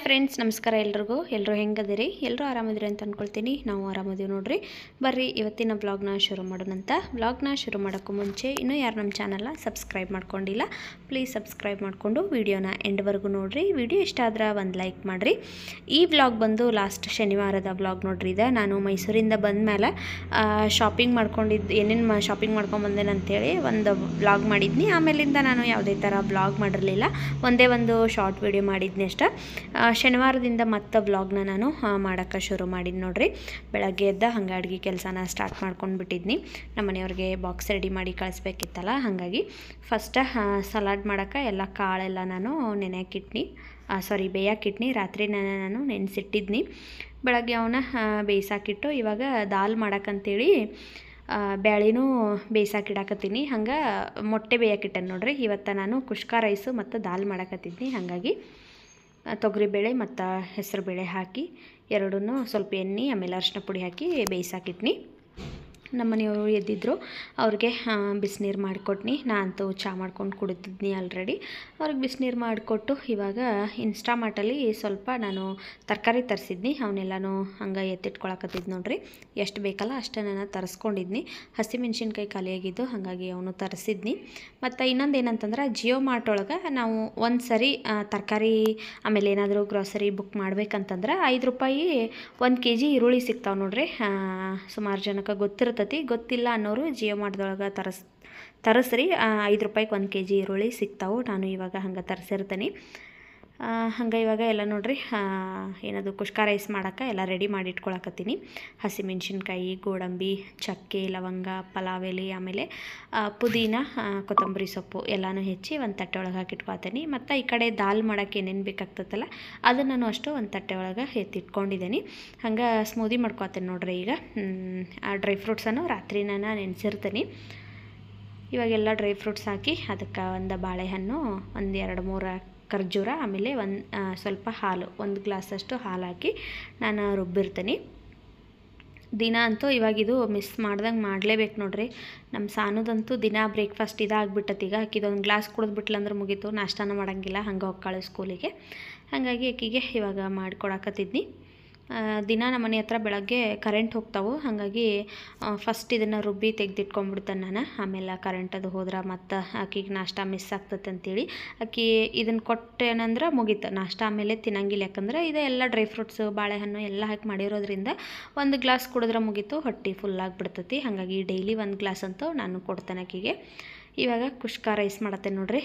Friends ನಮಸ್ಕಾರ ಎಲ್ಲರೂ ಹೆಂಗದಿರಿ ಎಲ್ಲರೂ ಆರಾಮದಿರಿ ಅಂತ ಅನ್ಕೊಳ್ತೀನಿ ನಾವು ಆರಾಮದೀವಿ ನೋಡ್ರಿ ಬರ್ರಿ ಇವತ್ತಿನ ವ್ಲಾಗ್ನ ಶುರು ಮಾಡೋಣಂತ ವ್ಲಾಗ್ನ ಶುರು ಮಾಡೋಕ್ಕೂ ಮುಂಚೆ ಇನ್ನೂ ಯಾರು ನಮ್ಮ ಚಾನಲ್ನ ಸಬ್ಸ್ಕ್ರೈಬ್ ಮಾಡ್ಕೊಂಡಿಲ್ಲ ಪ್ಲೀಸ್ ಸಬ್ಸ್ಕ್ರೈಬ್ ಮಾಡಿಕೊಂಡು ವಿಡಿಯೋನ ಎಂಡ್ವರೆಗೂ ನೋಡ್ರಿ ವಿಡಿಯೋ ಇಷ್ಟ ಆದ್ರೆ ಒಂದು ಲೈಕ್ ಮಾಡಿರಿ ಈ ವ್ಲಾಗ್ ಬಂದು ಲಾಸ್ಟ್ ಶನಿವಾರದ ವ್ಲಾಗ್ ನೋಡ್ರಿ ಇದು ನಾನು ಮೈಸೂರಿಂದ ಬಂದ ಮೇಲೆ ಶಾಪಿಂಗ್ ಮಾಡ್ಕೊಂಡಿದ್ದು ಏನೇನು ಶಾಪಿಂಗ್ ಮಾಡ್ಕೊಂಡ್ಬಂದೇನೆ ಅಂತೇಳಿ ಒಂದು ವ್ಲಾಗ್ ಮಾಡಿದ್ನಿ ಆಮೇಲಿಂದ ನಾನು ಯಾವುದೇ ಥರ ವ್ಲಾಗ್ ಮಾಡಿರಲಿಲ್ಲ ಒಂದೇ ಒಂದು ಶಾರ್ಟ್ ವಿಡಿಯೋ ಮಾಡಿದ್ನಿ ಅಷ್ಟೇ ಶನಿವಾರದಿಂದ ಮತ್ತೆ ವ್ಲಾಗ್ನ ನಾನು ಮಾಡೋಕ್ಕೆ ಶುರು ಮಾಡಿದ್ದು ನೋಡ್ರಿ ಬೆಳಗ್ಗೆ ಎದ್ದ ಹಂಗೆ ಅಡುಗೆ ಕೆಲಸನ ಸ್ಟಾರ್ಟ್ ಮಾಡ್ಕೊಂಡು ಬಿಟ್ಟಿದ್ನಿ ನಮ್ಮ ಮನೆಯವ್ರಿಗೆ ಬಾಕ್ಸ್ ರೆಡಿ ಮಾಡಿ ಕಳಿಸ್ಬೇಕಿತ್ತಲ್ಲ ಹಾಗಾಗಿ ಫಸ್ಟ್ ಸಲಾಡ್ ಮಾಡೋಕ್ಕೆ ಎಲ್ಲ ಕಾಳೆಲ್ಲ ನಾನು ಬೇಯಕ್ಕಿಟ್ನಿ ರಾತ್ರಿ ನಾನು ನೆನೆಸಿಟ್ಟಿದ್ನಿ ಬೆಳಗ್ಗೆ ಅವನ್ನ ಬೇಯಿಸಾಕಿಟ್ಟು ಇವಾಗ ದಾಲ್ ಮಾಡೋಕ್ಕಂತೇಳಿ ಬ್ಯಾಳಿನೂ ಬೇಯಿಸಾಕಿಡಾಕತ್ತೀನಿ ಹಂಗೆ ಮೊಟ್ಟೆ ಬೇಯಕ್ಕಿಟ್ಟೆ ನೋಡ್ರಿ ಇವತ್ತು ನಾನು ಕುಷ್ಕ ರೈಸು ಮತ್ತು ದಾಲ್ ಮಾಡಕತ್ತಿದ್ನಿ ಹಾಗಾಗಿ ತೊಗರಿಬೇಳೆ ಮತ್ತು ಹೆಸರುಬೇಳೆ ಹಾಕಿ ಎರಡನ್ನೂ ಸ್ವಲ್ಪ ಎಣ್ಣೆ ಆಮೇಲೆ ಅರಿಶಿನ ಪುಡಿ ಹಾಕಿ ಬೇಯಿಸಾಕಿಟ್ನಿ ನಮ್ಮ ಮನೆಯವರು ಎದ್ದಿದ್ರು ಅವ್ರಿಗೆ ಬಿಸಿನೀರು ಮಾಡಿಕೊಟ್ನಿ ನಾನಂತೂ ಚಹಾ ಮಾಡ್ಕೊಂಡು ಕುಡಿತಿದ್ನಿ ಆಲ್ರೆಡಿ ಅವ್ರಿಗೆ ಬಿಸಿನೀರು ಮಾಡಿಕೊಟ್ಟು ಇವಾಗ ಇನ್ಸ್ಟಾಮಾರ್ಟಲ್ಲಿ ಸ್ವಲ್ಪ ನಾನು ತರಕಾರಿ ತರಿಸಿದ್ನಿ ಅವನ್ನೆಲ್ಲನೂ ಹಂಗೆ ಎತ್ತಿಟ್ಕೊಳಕತ್ತಿದ್ದು ನೋಡ್ರಿ ಎಷ್ಟು ಬೇಕಲ್ಲ ಅಷ್ಟೇ ನಾನು ತರಿಸ್ಕೊಂಡಿದ್ನಿ ಹಸಿಮೆಣ್ಸಿನ್ಕಾಯಿ ಖಾಲಿಯಾಗಿದ್ದು ಹಾಗಾಗಿ ಅವನು ತರಿಸಿದ್ನಿ ಮತ್ತು ಇನ್ನೊಂದು ಏನಂತಂದ್ರೆ ಜಿಯೋ ಮಾರ್ಟ್ ಒಳಗೆ ನಾವು ಒಂದು ಸರಿ ತರಕಾರಿ ಆಮೇಲೆ ಏನಾದರೂ ಗ್ರಾಸರಿ ಬುಕ್ ಮಾಡ್ಬೇಕಂತಂದ್ರೆ ₹5 1 kg ಈರುಳ್ಳಿ ಸಿಗ್ತಾವೆ ನೋಡ್ರಿ ಸುಮಾರು ಜನಕ್ಕೆ ಗೊತ್ತಿಲ್ಲ ಅನ್ನೋರು ಜಿಯೋ ಮಾರ್ಟ್ದೊಳಗೆ ತರಿಸ್ರಿ ₹5 1 kg ಈರುಳ್ಳಿ ಸಿಗ್ತಾವೆ ನಾನು ಇವಾಗ ಹಂಗೆ ತರಿಸಿರ್ತೀನಿ ಹಂಗೆ ಇವಾಗ ಎಲ್ಲ ನೋಡ್ರಿ ಏನದು ಕುಷ್ಕ ರೈಸ್ ಮಾಡೋಕ್ಕೆ ಎಲ್ಲ ರೆಡಿ ಮಾಡಿ ಇಟ್ಕೊಳಕತ್ತೀನಿ ಹಸಿಮೆಣ್ಸಿನ್ಕಾಯಿ ಗೋಡಂಬಿ ಚಕ್ಕೆ ಲವಂಗ ಪಲಾವ್ ಎಲೆ ಆಮೇಲೆ ಪುದೀನ ಕೊತ್ತಂಬರಿ ಸೊಪ್ಪು ಎಲ್ಲನೂ ಹೆಚ್ಚಿ ಒಂದು ತಟ್ಟೆ ಒಳಗೆ ಹಾಕಿಟ್ಕೊತೀನಿ ಮತ್ತು ಈ ಕಡೆ ದಾಲ್ ಮಾಡೋಕ್ಕೆ ಏನೇನು ಬೇಕಾಗ್ತದಲ್ಲ ಅದನ್ನು ನಾನು ಅಷ್ಟು ಒಂದು ತಟ್ಟೆ ಒಳಗೆ ಎತ್ತಿಟ್ಕೊಂಡಿದ್ದೀನಿ ಹಂಗೆ ಸ್ಮೂದಿ ಮಾಡ್ಕೊತೀನಿ ನೋಡ್ರಿ ಈಗ ಆ ಡ್ರೈ ಫ್ರೂಟ್ಸನ್ನು ರಾತ್ರಿ ನಾನು ನೆನೆಸಿರ್ತೀನಿ ಇವಾಗೆಲ್ಲ ಡ್ರೈ ಫ್ರೂಟ್ಸ್ ಹಾಕಿ ಅದಕ್ಕೆ ಒಂದು ಬಾಳೆಹಣ್ಣು ಒಂದು 2-3 ಖರ್ಜೂರ ಆಮೇಲೆ ಸ್ವಲ್ಪ ಹಾಲು 1 ಗ್ಲಾಸಷ್ಟು ಹಾಲು ಹಾಕಿ ನಾನು ರುಬ್ಬಿರ್ತೀನಿ ದಿನ ಅಂತೂ ಇವಾಗಿದು ಮಿಸ್ ಮಾಡ್ದಂಗೆ ಮಾಡಲೇಬೇಕು ನೋಡ್ರಿ ನಮ್ಮ ಸಾನುದಂತೂ ದಿನ ಬ್ರೇಕ್ಫಾಸ್ಟ್ ಇದಾಗ್ಬಿಟ್ಟತಿ ಈಗ ಆಕಿದೊಂದು ಗ್ಲಾಸ್ ಕುಡಿದ್ಬಿಟ್ಲಂದ್ರೆ ಮುಗೀತು ನಾಷ್ಟಾನ ಮಾಡೋಂಗಿಲ್ಲ ಹಂಗೆ ಹೋಗ್ಕಾಳು ಸ್ಕೂಲಿಗೆ ಹಾಗಾಗಿ ಆಕಿಗೆ ಇವಾಗ ಮಾಡಿಕೊಡಕತ್ತಿದ್ನಿ ದಿನ ನಮ್ಮ ಮನೆ ಹತ್ರ ಬೆಳಗ್ಗೆ ಕರೆಂಟ್ ಹೋಗ್ತಾವೆ ಹಾಗಾಗಿ ಫಸ್ಟ್ ಇದನ್ನು ರುಬ್ಬಿ ತೆಗೆದಿಟ್ಕೊಂಡ್ಬಿಡ್ತೇನೆ ನಾನು ಆಮೇಲೆ ಕರೆಂಟ್ ಅದು ಹೋದ್ರೆ ಮತ್ತು ಆಕಿಗೆ ನಾಷ್ಟ ಮಿಸ್ ಆಗ್ತದೆ ಅಂತೇಳಿ ಆಕಿ ಇದನ್ನು ಕೊಟ್ಟೇನಂದ್ರೆ ಮುಗೀತು ನಾಷ್ಟ ಆಮೇಲೆ ತಿನ್ನಂಗಿಲ್ಲ ಯಾಕಂದ್ರೆ ಇದು ಎಲ್ಲ ಡ್ರೈ ಫ್ರೂಟ್ಸು ಬಾಳೆಹಣ್ಣು ಎಲ್ಲ ಹಾಕಿ ಮಾಡಿರೋದ್ರಿಂದ 1 ಗ್ಲಾಸ್ ಕುಡಿದ್ರೆ ಮುಗೀತು ಹೊಟ್ಟೆ ಫುಲ್ ಆಗಿಬಿಡ್ತೈತಿ ಹಾಗಾಗಿ ಡೈಲಿ 1 ಗ್ಲಾಸ್ ಅಂತೂ ನಾನು ಕೊಡ್ತೇನೆ ಆಕಿಗೆ ಇವಾಗ ಕುಷ್ಕ ರೈಸ್ ಮಾಡತ್ತೇನೆ ನೋಡ್ರಿ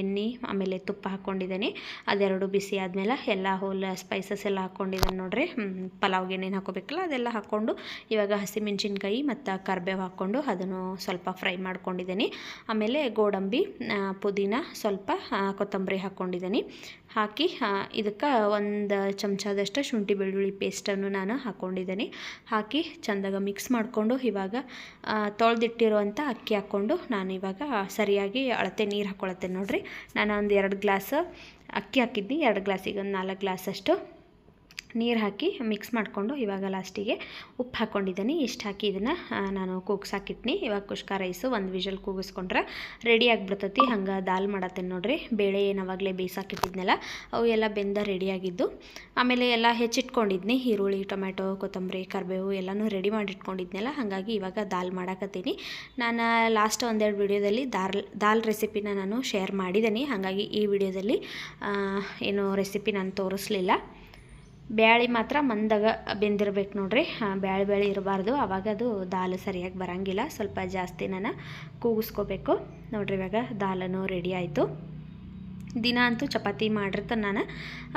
ಎಣ್ಣೆ ಆಮೇಲೆ ತುಪ್ಪ ಹಾಕ್ಕೊಂಡಿದ್ದೀನಿ ಅದೆರಡು ಬಿಸಿ ಆದಮೇಲೆ ಎಲ್ಲ ಹೋಲ್ ಸ್ಪೈಸಸ್ ಎಲ್ಲ ಹಾಕ್ಕೊಂಡಿದ್ದಾನೆ ನೋಡ್ರಿ ಪಲಾವ್ಗೆ ಏನೇನು ಹಾಕೋಬೇಕಲ್ಲ ಅದೆಲ್ಲ ಹಾಕ್ಕೊಂಡು ಇವಾಗ ಹಸಿಮೆಣ್ಸಿನ್ಕಾಯಿ ಮತ್ತು ಕರಿಬೇವು ಹಾಕ್ಕೊಂಡು ಅದನ್ನು ಸ್ವಲ್ಪ ಫ್ರೈ ಮಾಡ್ಕೊಂಡಿದ್ದೀನಿ ಆಮೇಲೆ ಗೋಡಂಬಿ ಪುದೀನ ಸ್ವಲ್ಪ ಕೊತ್ತಂಬರಿ ಹಾಕ್ಕೊಂಡಿದ್ದೀನಿ ಹಾಕಿ ಇದಕ್ಕೆ 1 ಚಮಚದಷ್ಟು ಶುಂಠಿ ಬೆಳ್ಳುಳ್ಳಿ ಪೇಸ್ಟನ್ನು ನಾನು ಹಾಕ್ಕೊಂಡಿದ್ದೀನಿ ಹಾಕಿ ಚೆಂದಾಗ ಮಿಕ್ಸ್ ಮಾಡಿಕೊಂಡು ಇವಾಗ ತೊಳೆದಿಟ್ಟಿರುವಂಥ ಅಕ್ಕಿ ಹಾಕ್ಕೊಂಡು ನಾನು ಇವಾಗ ಸರಿಯಾಗಿ ಅಳತೆ ನೀರು ಹಾಕ್ಕೊಳತ್ತೇನೆ ನೋಡ್ರಿ ನಾನು ಒಂದು 2 ಗ್ಲಾಸ್ ಅಕ್ಕಿ ಹಾಕಿದ್ನಿ 2 ಗ್ಲಾಸಿಗೆ ಒಂದು 4 ಗ್ಲಾಸಷ್ಟು ನೀರು ಹಾಕಿ ಮಿಕ್ಸ್ ಮಾಡಿಕೊಂಡು ಇವಾಗ ಲಾಸ್ಟಿಗೆ ಉಪ್ಪು ಹಾಕ್ಕೊಂಡಿದ್ದೀನಿ ಇಷ್ಟು ಹಾಕಿ ಇದನ್ನು ನಾನು ಕೂಗ್ಸಾಕಿಟ್ನಿ ಇವಾಗ ಕುಷ್ಕ ರೈಸು 1 ವಿಷಲ್ ಕೂಗಿಸ್ಕೊಂಡ್ರೆ ರೆಡಿ ಆಗಿಬಿಡ್ತೈತಿ ಹಂಗೆ ದಾಲ್ ಮಾಡತ್ತೇನೆ ನೋಡ್ರಿ ಬೇಳೆ ಏನಾವಾಗಲೇ ಬೇಯಿಸಾಕಿಟ್ಟಿದ್ನಲ್ಲ ಅವು ಎಲ್ಲ ಬೆಂದ ರೆಡಿಯಾಗಿದ್ದು ಆಮೇಲೆ ಎಲ್ಲ ಹೆಚ್ಚಿಟ್ಕೊಂಡಿದ್ನಿ ಈರುಳ್ಳಿ ಟೊಮೆಟೊ ಕೊತ್ತಂಬರಿ ಕರಿಬೇವು ಎಲ್ಲನೂ ರೆಡಿ ಮಾಡಿ ಇಟ್ಕೊಂಡಿದ್ನಲ್ಲ ಹಾಗಾಗಿ ಇವಾಗ ದಾಲ್ ಮಾಡಾಕತ್ತೀನಿ ನಾನು ಲಾಸ್ಟ್ 1-2 ವಿಡಿಯೋದಲ್ಲಿ ದಾಲ್ ರೆಸಿಪಿನ ನಾನು ಶೇರ್ ಮಾಡಿದ್ದೀನಿ ಹಾಗಾಗಿ ಈ ವಿಡಿಯೋದಲ್ಲಿ ಏನು ರೆಸಿಪಿ ನಾನು ತೋರಿಸ್ಲಿಲ್ಲ ಬ್ಯಾಳಿ ಮಾತ್ರ ಮಂದಾಗ ಬೆಂದಿರ್ಬೇಕು ನೋಡ್ರಿ ಬ್ಯಾಳಿ ಇರಬಾರ್ದು ಆವಾಗ ಅದು ದಾಲ್ ಸರಿಯಾಗಿ ಬರೋಂಗಿಲ್ಲ ಸ್ವಲ್ಪ ಜಾಸ್ತಿ ನಾನು ಕೂಗಿಸ್ಕೋಬೇಕು ನೋಡ್ರಿ ಇವಾಗ ದಾಲನ್ನು ರೆಡಿ ಆಯಿತು ದಿನ ಅಂತೂ ಚಪಾತಿ ಮಾಡಿರ್ತಾನೆ ನಾನು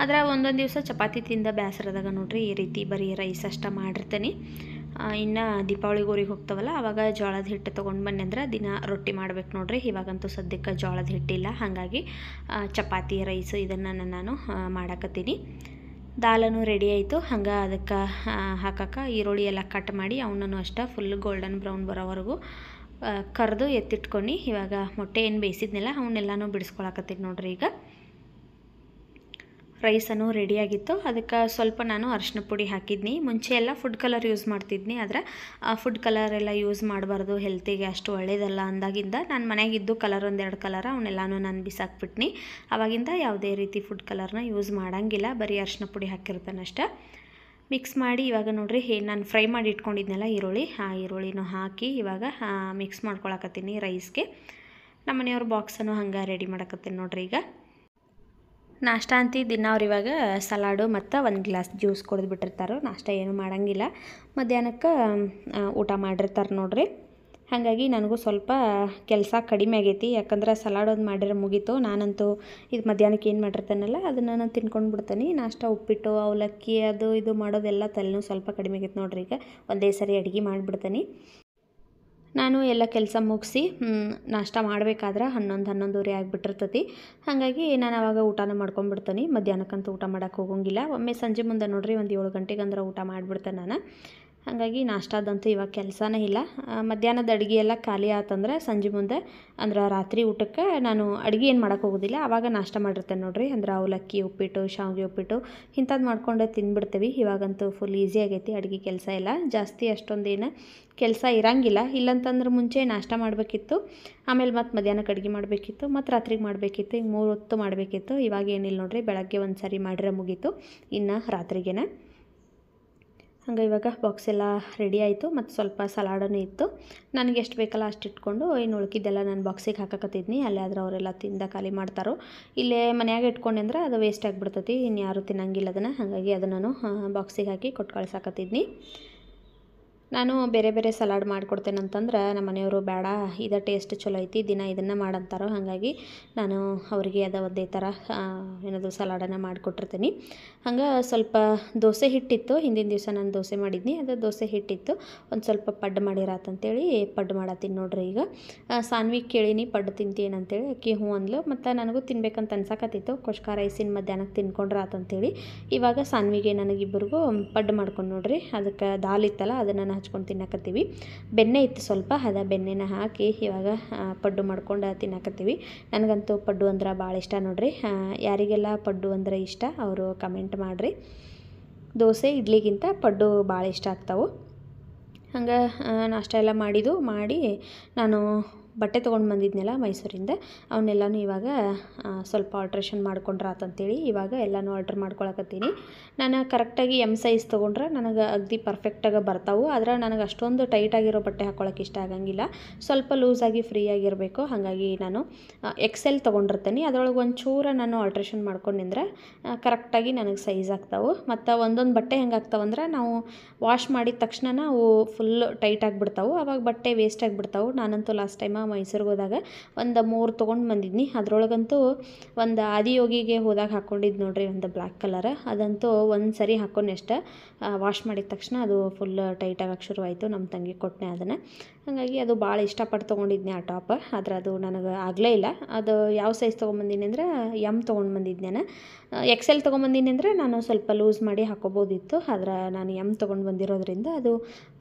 ಆದರೆ ಒಂದೊಂದು ದಿವಸ ಚಪಾತಿ ತಿಂದ ಬೇಸರದಾಗ ನೋಡ್ರಿ ಈ ರೀತಿ ಬರೀ ರೈಸ್ ಅಷ್ಟೇ ಮಾಡಿರ್ತೀನಿ ಇನ್ನು ದೀಪಾವಳಿಗೆ ಊರಿಗೆ ಹೋಗ್ತಾವಲ್ಲ ಆವಾಗ ಜೋಳದ ಹಿಟ್ಟು ತೊಗೊಂಡು ಬನ್ನಿ ಅಂದ್ರೆ ದಿನ ರೊಟ್ಟಿ ಮಾಡ್ಬೇಕು ನೋಡ್ರಿ ಇವಾಗಂತೂ ಸದ್ಯಕ್ಕೆ ಜೋಳದ ಹಿಟ್ಟಿಲ್ಲ ಹಾಗಾಗಿ ಚಪಾತಿ ರೈಸು ಇದನ್ನು ನಾನು ಮಾಡಾಕತ್ತೀನಿ ದಾಲನ್ನು ರೆಡಿ ಆಯಿತು ಹಂಗೆ ಅದಕ್ಕೆ ಹಾಕಕ್ಕೆ ಈರುಳ್ಳಿ ಎಲ್ಲ ಕಟ್ ಮಾಡಿ ಅವನನ್ನು ಅಷ್ಟೇ ಫುಲ್ ಗೋಲ್ಡನ್ ಬ್ರೌನ್ ಬರೋವರೆಗೂ ಕರೆದು ಎತ್ತಿಟ್ಕೊಂಡು ಇವಾಗ ಮೊಟ್ಟೆ ಏನು ಬೇಯಿಸಿದ್ನೆಲ್ಲ ಅವನ್ನೆಲ್ಲನೂ ಬಿಡಿಸ್ಕೊಳಕತ್ತೀನಿ ನೋಡ್ರಿ ಈಗ ರೈಸನ್ನು ರೆಡಿಯಾಗಿತ್ತು. ಅದಕ್ಕೆ ಸ್ವಲ್ಪ ನಾನು ಅರಿಶಿನ ಪುಡಿ ಹಾಕಿದ್ನಿ. ಮುಂಚೆ ಎಲ್ಲ ಫುಡ್ ಕಲರ್ ಯೂಸ್ ಮಾಡ್ತಿದ್ನಿ, ಆದರೆ ಫುಡ್ ಕಲರ್ ಎಲ್ಲ ಯೂಸ್ ಮಾಡಬಾರ್ದು, ಹೆಲ್ತಿಗೆ ಅಷ್ಟು ಒಳ್ಳೇದಲ್ಲ ಅಂದಾಗಿಂದ ನಾನು ಮನೆಯಾಗಿದ್ದು ಕಲರ್ ಒಂದೆರಡು ಕಲರ ಅವನ್ನೆಲ್ಲನೂ ನಾನು ಬಿಸಾಕ್ಬಿಟ್ನಿ. ಆವಾಗಿಂದ ಯಾವುದೇ ರೀತಿ ಫುಡ್ ಕಲರ್ನ ಯೂಸ್ ಮಾಡೋಂಗಿಲ್ಲ, ಬರೀ ಅರಿಶಿನ ಪುಡಿ ಹಾಕಿರ್ತಾನಷ್ಟೆ. ಮಿಕ್ಸ್ ಮಾಡಿ ಇವಾಗ ನೋಡಿರಿ ನಾನು ಫ್ರೈ ಮಾಡಿ ಇಟ್ಕೊಂಡಿದ್ನಲ್ಲ ಈರುಳ್ಳಿ, ಆ ಈರುಳ್ಳಿನೂ ಹಾಕಿ ಇವಾಗ ಮಿಕ್ಸ್ ಮಾಡ್ಕೊಳಕತ್ತೀನಿ ರೈಸ್ಗೆ. ನಮ್ಮ ಮನೆಯವ್ರ ಬಾಕ್ಸನ್ನು ಹಂಗೆ ರೆಡಿ ಮಾಡಕತ್ತೀನಿ ನೋಡಿರಿ. ಈಗ ನಾಷ್ಟ ಅಂತಿ ದಿನ ಅವ್ರು ಇವಾಗ ಸಲಾಡು ಮತ್ತು ಒಂದು ಗ್ಲಾಸ್ ಜ್ಯೂಸ್ ಕುಡಿದು ಬಿಟ್ಟಿರ್ತಾರೆ. ನಾಷ್ಟ ಏನೂ ಮಾಡೋಂಗಿಲ್ಲ, ಮಧ್ಯಾಹ್ನಕ್ಕೆ ಊಟ ಮಾಡಿರ್ತಾರೆ ನೋಡಿರಿ. ಹಾಗಾಗಿ ನನಗೂ ಸ್ವಲ್ಪ ಕೆಲಸ ಕಡಿಮೆ ಆಗೈತಿ, ಯಾಕಂದ್ರೆ ಸಲಾಡ್ ಒಂದು ಮಾಡಿದ್ರೆ ಮುಗೀತು. ನಾನಂತೂ ಇದು ಮಧ್ಯಾಹ್ನಕ್ಕೆ ಏನು ಮಾಡಿರ್ತಾನಲ್ಲ ಅದನ್ನು ನಾನು ತಿನ್ಕೊಂಡು ಬಿಡ್ತೀನಿ. ನಾಷ್ಟ ಉಪ್ಪಿಟ್ಟು ಅವಲಕ್ಕಿ ಅದು ಇದು ಮಾಡೋದೆಲ್ಲ ತಲೆನೂ ಸ್ವಲ್ಪ ಕಡಿಮೆ ಆಗೈತೆ ನೋಡಿರಿ. ಈಗ ಒಂದೇ ಸರಿ ಅಡುಗೆ ಮಾಡಿಬಿಡ್ತೀನಿ. ನಾನು ಎಲ್ಲ ಕೆಲಸ ಮುಗಿಸಿ ನಾಷ್ಟ ಮಾಡಬೇಕಾದ್ರೆ 11-11:30 ಆಗಿಬಿಟ್ಟಿರ್ತೈತಿ. ಹಾಗಾಗಿ ನಾನು ಆವಾಗ ಊಟನ ಮಾಡ್ಕೊಂಡ್ಬಿಡ್ತೀನಿ. ಮಧ್ಯಾಹ್ನಕ್ಕಂತೂ ಊಟ ಮಾಡೋಕ್ಕೆ ಹೋಗೋಂಗಿಲ್ಲ. ಒಮ್ಮೆ ಸಂಜೆ ಮುಂದೆ ನೋಡಿರಿ ಒಂದು 7 ಗಂಟೆಗೆ ಅಂದ್ರೆ ಊಟ ಮಾಡಿಬಿಡ್ತೇನೆ ನಾನು. ಹಾಗಾಗಿ ನಾಷ್ಟಾದಂತೂ ಇವಾಗ ಕೆಲಸನೇ ಇಲ್ಲ. ಮಧ್ಯಾಹ್ನದ ಅಡುಗೆ ಎಲ್ಲ ಖಾಲಿ ಆತಂದ್ರೆ ಸಂಜೆ ಮುಂದೆ ಅಂದ್ರೆ ರಾತ್ರಿ ಊಟಕ್ಕೆ ನಾನು ಅಡುಗೆ ಏನು ಮಾಡೋಕ್ಕೆ ಹೋಗೋದಿಲ್ಲ, ಆವಾಗ ನಾಷ್ಟ ಮಾಡಿರ್ತೇನೆ ನೋಡಿರಿ. ಅಂದ್ರೆ ಅವಲಕ್ಕಿ ಉಪ್ಪಿಟ್ಟು, ಶಾವಿಗೆ ಉಪ್ಪಿಟ್ಟು ಇಂಥದ್ದು ಮಾಡ್ಕೊಂಡು ತಿಂದ್ಬಿಡ್ತೀವಿ. ಇವಾಗಂತೂ ಫುಲ್ ಈಸಿ ಆಗೈತಿ ಅಡುಗೆ ಕೆಲಸ ಎಲ್ಲ, ಜಾಸ್ತಿ ಅಷ್ಟೊಂದೇನು ಕೆಲಸ ಇರೋಂಗಿಲ್ಲ. ಇಲ್ಲಂತಂದ್ರೆ ಮುಂಚೆ ನಾಷ್ಟ ಮಾಡಬೇಕಿತ್ತು, ಆಮೇಲೆ ಮತ್ತು ಮಧ್ಯಾಹ್ನಕ್ಕೆ ಅಡುಗೆ ಮಾಡಬೇಕಿತ್ತು, ಮತ್ತು ರಾತ್ರಿಗೆ ಮಾಡಬೇಕಿತ್ತು, ಈಗ 3 ಹೊತ್ತು ಮಾಡಬೇಕಿತ್ತು. ಇವಾಗ ಏನಿಲ್ಲ ನೋಡಿರಿ, ಬೆಳಗ್ಗೆ ಒಂದು ಸರಿ ಮಾಡಿದ್ರೆ ಮುಗೀತು, ಇನ್ನು ರಾತ್ರಿಗೇನೆ. ಹಂಗೆ ಇವಾಗ ಬಾಕ್ಸ್ ಎಲ್ಲ ರೆಡಿ ಆಯಿತು, ಮತ್ತು ಸ್ವಲ್ಪ ಸಲಾಡನೂ ಇತ್ತು. ನನಗೆ ಎಷ್ಟು ಬೇಕಲ್ಲ ಅಷ್ಟು ಇಟ್ಕೊಂಡು ಇನ್ನು ಉಳ್ಕಿದ್ದೆಲ್ಲ ನಾನು ಬಾಕ್ಸಿಗೆ ಹಾಕಕತ್ತಿದ್ನಿ. ಅಲ್ಲೇ ಆದ್ರೆ ಅವರೆಲ್ಲ ತಿಂದ ಖಾಲಿ ಮಾಡ್ತಾರೋ. ಇಲ್ಲೇ ಮನ್ಯಾಗ ಇಟ್ಕೊಂಡೆ ಅಂದ್ರೆ ಅದು ವೇಸ್ಟ್ ಆಗಿಬಿಡ್ತೈತಿ, ಇನ್ನು ಯಾರೂ ತಿನ್ನಂಗಿಲ್ಲ ಅದನ್ನು. ಹಾಗಾಗಿ ಅದನ್ನು ನಾನು ಬಾಕ್ಸಿಗೆ ಹಾಕಿ ಕೊಟ್ಟು ಕಳ್ಸಾಕತ್ತಿದ್ನಿ. ನಾನು ಬೇರೆ ಬೇರೆ ಸಲಾಡ್ ಮಾಡಿಕೊಡ್ತೇನೆ ಅಂತಂದ್ರೆ ನಮ್ಮ ಮನೆಯವರು ಬೇಡ, ಇದು ಟೇಸ್ಟ್ ಚಲೋ ಐತಿ, ದಿನ ಇದನ್ನು ಮಾಡಂತಾರೋ. ಹಾಗಾಗಿ ನಾನು ಅವರಿಗೆ ಅದು ಒಂದೇ ಥರ ಏನದು ಸಲಾಡನ್ನು ಮಾಡಿಕೊಟ್ಟಿರ್ತೀನಿ. ಹಂಗೆ ಸ್ವಲ್ಪ ದೋಸೆ ಹಿಟ್ಟಿತ್ತು, ಹಿಂದಿನ ದಿವಸ ನಾನು ದೋಸೆ ಮಾಡಿದ್ನಿ, ಅದು ದೋಸೆ ಹಿಟ್ಟಿತ್ತು. ಒಂದು ಸ್ವಲ್ಪ ಪಡ್ಡು ಮಾಡಿರಾತಂತೇಳಿ ಪಡ್ಡು ಮಾಡತ್ತೀನಿ ನೋಡ್ರಿ. ಈಗ ಸಾನ್ವಿಗೆ ಕೇಳೀನಿ ಪಡ್ಡು ತಿಂತೀನಂತೇಳಿ, ಅಕ್ಕಿ ಹ್ಞೂ ಅಂದ್ಲು. ಮತ್ತು ನನಗೂ ತಿನ್ಬೇಕಂತ ಅನ್ಸಕತ್ತಿತ್ತು, ಕುಷ್ಕ ರೈಸಿನ ಮಧ್ಯಾಹ್ನಕ್ಕೆ ತಿನ್ಕೊಂಡ್ರಾತಂತೇಳಿ ಇವಾಗ ಸಾನ್ವಿಗೆ ನನಗಿಬ್ಬರಿಗೂ ಪಡ್ಡು ಮಾಡ್ಕೊಂಡು ನೋಡ್ರಿ. ಅದಕ್ಕೆ ದಾಲ್ ಇತ್ತಲ್ಲ ಅದನ್ನು ಹಚ್ಕೊಂಡು ತಿನ್ನಕತ್ತೀವಿ. ಬೆಣ್ಣೆ ಇತ್ತು ಸ್ವಲ್ಪ, ಅದ ಬೆಣ್ಣೆನ ಹಾಕಿ ಇವಾಗ ಪಡ್ಡು ಮಾಡ್ಕೊಂಡು ತಿನ್ನಕತ್ತೀವಿ. ನನಗಂತೂ ಪಡ್ಡು ಅಂದ್ರೆ ಭಾಳ ಇಷ್ಟ ನೋಡ್ರಿ. ಯಾರಿಗೆಲ್ಲ ಪಡ್ಡು ಅಂದ್ರೆ ಇಷ್ಟ ಅವರು ಕಮೆಂಟ್ ಮಾಡಿರಿ. ದೋಸೆ ಇಡ್ಲಿಗಿಂತ ಪಡ್ಡು ಭಾಳ ಇಷ್ಟ ಆಗ್ತಾವೆ. ಹಂಗೆ ನಾಷ್ಟ ಎಲ್ಲ ಮಾಡಿ ನಾನು ಬಟ್ಟೆ ತೊಗೊಂಡು ಬಂದಿದ್ನಲ್ಲ ಮೈಸೂರಿಂದ, ಅವನ್ನೆಲ್ಲನೂ ಇವಾಗ ಸ್ವಲ್ಪ ಆಲ್ಟ್ರೇಷನ್ ಮಾಡ್ಕೊಂಡ್ರಾತಂತೇಳಿ ಇವಾಗ ಎಲ್ಲನೂ ಆಲ್ಟ್ರ್ ಮಾಡ್ಕೊಳಕತ್ತೀನಿ. ನಾನು ಕರೆಕ್ಟಾಗಿ ಎಮ್ ಸೈಜ್ ತೊಗೊಂಡ್ರೆ ನನಗೆ ಅಗದಿ ಪರ್ಫೆಕ್ಟಾಗಿ ಬರ್ತಾವೆ. ಆದರೆ ನನಗೆ ಅಷ್ಟೊಂದು ಟೈಟಾಗಿರೋ ಬಟ್ಟೆ ಹಾಕ್ಕೊಳಕ್ಕೆ ಇಷ್ಟ ಆಗಂಗಿಲ್ಲ, ಸ್ವಲ್ಪ ಲೂಸಾಗಿ ಫ್ರೀಯಾಗಿರಬೇಕು. ಹಾಗಾಗಿ ನಾನು XL ತೊಗೊಂಡಿರ್ತೀನಿ. ಅದರೊಳಗೆ ಒಂಚೂರು ನಾನು ಆಲ್ಟ್ರೇಷನ್ ಮಾಡ್ಕೊಂಡಿದ್ರೆ ಕರೆಕ್ಟಾಗಿ ನನಗೆ ಸೈಜ್ ಆಗ್ತಾವೆ. ಮತ್ತು ಒಂದೊಂದು ಬಟ್ಟೆ ಹೆಂಗೆ ಆಗ್ತಾವಂದ್ರೆ ನಾವು ವಾಶ್ ಮಾಡಿದ ತಕ್ಷಣ ಅವು ಫುಲ್ ಟೈಟ್ ಆಗಿಬಿಡ್ತಾವೆ, ಆವಾಗ ಬಟ್ಟೆ ವೇಸ್ಟ್ ಆಗಿಬಿಡ್ತಾವೆ. ನಾನಂತೂ ಲಾಸ್ಟ್ ಟೈಮ ಮೈಸೂರಿಗೆ ಹೋದಾಗ ಒಂದು 3 ತೊಗೊಂಡು ಬಂದಿದ್ನಿ. ಅದರೊಳಗಂತೂ ಒಂದು ಆದಿಯೋಗಿಗೆ ಹೋದಾಗ ಹಾಕ್ಕೊಂಡಿದ್ದು ನೋಡ್ರಿ, ಒಂದು ಬ್ಲ್ಯಾಕ್ ಕಲರ್, ಅದಂತೂ ಒಂದು ಸರಿ ಹಾಕ್ಕೊಂಡೆಷ್ಟು ವಾಶ್ ಮಾಡಿದ ತಕ್ಷಣ ಅದು ಫುಲ್ ಟೈಟ್ ಆಗಕ್ಕೆ ಶುರುವಾಯಿತು. ನಮ್ಮ ತಂಗಿ ಕೊಟ್ಟನೆ ಅದನ್ನು. ಹಾಗಾಗಿ ಅದು ಭಾಳ ಇಷ್ಟಪಟ್ಟು ತೊಗೊಂಡಿದ್ನಿ ಆ ಟಾಪ್, ಆದರೆ ಅದು ನನಗೆ ಆಗಲೇ ಇಲ್ಲ. ಅದು ಯಾವ ಸೈಜ್ ತೊಗೊಂಬಂದಿನಿ ಅಂದ್ರೆ ಎಮ್ ತೊಗೊಂಡು ಬಂದಿದ್ದು ನಾನು. XL ತೊಗೊಂಬಂದಿನಿ ಅಂದರೆ ನಾನು ಸ್ವಲ್ಪ ಲೂಸ್ ಮಾಡಿ ಹಾಕೋಬೋದಿತ್ತು, ಆದರೆ ನಾನು ಎಮ್ ತೊಗೊಂಡು ಬಂದಿರೋದ್ರಿಂದ ಅದು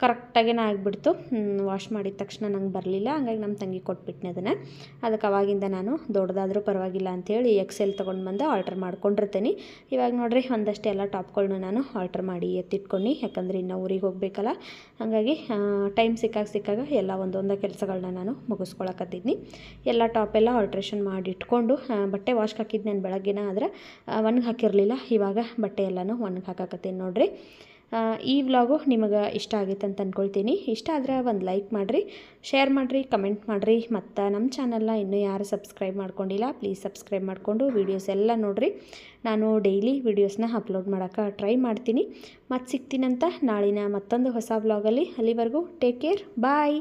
ಕರೆಕ್ಟಾಗೇನೆ ಆಗಿಬಿಡ್ತು. ವಾಶ್ ಮಾಡಿದ ತಕ್ಷಣ ನಂಗೆ ಬರಲಿಲ್ಲ, ಹಂಗಾಗಿ ನಮ್ಮ ತಂಗಿ ಕೊಟ್ಬಿಟ್ನೆ ಅದನ್ನು. ಅದಕ್ಕೆ ಅವಾಗಿಂದ ನಾನು ದೊಡ್ಡದಾದರೂ ಪರವಾಗಿಲ್ಲ ಅಂಥೇಳಿ XL ತೊಗೊಂಡು ಬಂದು ಆಲ್ಟ್ರ್ ಮಾಡ್ಕೊಂಡಿರ್ತೀನಿ. ಇವಾಗ ನೋಡಿರಿ ಒಂದಷ್ಟು ಎಲ್ಲ ಟಾಪ್ಗಳನ್ನ ನಾನು ಆಲ್ಟ್ರ್ ಮಾಡಿ ಎತ್ತಿಟ್ಕೊಂಡು, ಯಾಕಂದರೆ ಇನ್ನು ಊರಿಗೆ ಹೋಗಬೇಕಲ್ಲ. ಹಾಗಾಗಿ ಟೈಮ್ ಸಿಕ್ಕಾಗ ಎಲ್ಲ ಒಂದೊಂದು ಕೆಲಸಗಳನ್ನ ನಾನು ಮುಗಿಸ್ಕೊಳಕತ್ತಿದ್ನಿ. ಎಲ್ಲ ಟಾಪೆಲ್ಲ ಆಲ್ಟ್ರೇಷನ್ ಮಾಡಿ ಇಟ್ಕೊಂಡು ಬಟ್ಟೆ ವಾಶ್ಗೆ ಹಾಕಿದ್ದು ನಾನು ಬೆಳಗ್ಗೆನ, ಆದರೆ ಒಣಗಿ ಹಾಕಿರಲಿಲ್ಲ. ಇವಾಗ ಬಟ್ಟೆ ಎಲ್ಲನೂ ಒಣಗಿ ಹಾಕಾಕತ್ತೀನಿ ನೋಡಿರಿ. ಈ ವ್ಲಾಗು ನಿಮಗೆ ಇಷ್ಟ ಆಗೈತೆ ಅಂತ ಅಂದ್ಕೊಳ್ತೀನಿ. ಇಷ್ಟ ಆದರೆ ಒಂದು ಲೈಕ್ ಮಾಡಿರಿ, ಶೇರ್ ಮಾಡಿರಿ, ಕಮೆಂಟ್ ಮಾಡಿರಿ. ಮತ್ತು ನಮ್ಮ ಚಾನಲ್ನ ಇನ್ನೂ ಯಾರು ಸಬ್ಸ್ಕ್ರೈಬ್ ಮಾಡ್ಕೊಂಡಿಲ್ಲ ಪ್ಲೀಸ್ ಸಬ್ಸ್ಕ್ರೈಬ್ ಮಾಡಿಕೊಂಡು ವೀಡಿಯೋಸ್ ಎಲ್ಲ ನೋಡಿರಿ. ನಾನು ಡೈಲಿ ವೀಡಿಯೋಸ್ನ ಅಪ್ಲೋಡ್ ಮಾಡೋಕ್ಕೆ ಟ್ರೈ ಮಾಡ್ತೀನಿ. ಮತ್ತು ಸಿಗ್ತೀನಂತ ನಾಳಿನ ಮತ್ತೊಂದು ಹೊಸ ವ್ಲಾಗಲ್ಲಿ. ಅಲ್ಲಿವರೆಗೂ ಟೇಕ್ ಕೇರ್, ಬಾಯ್.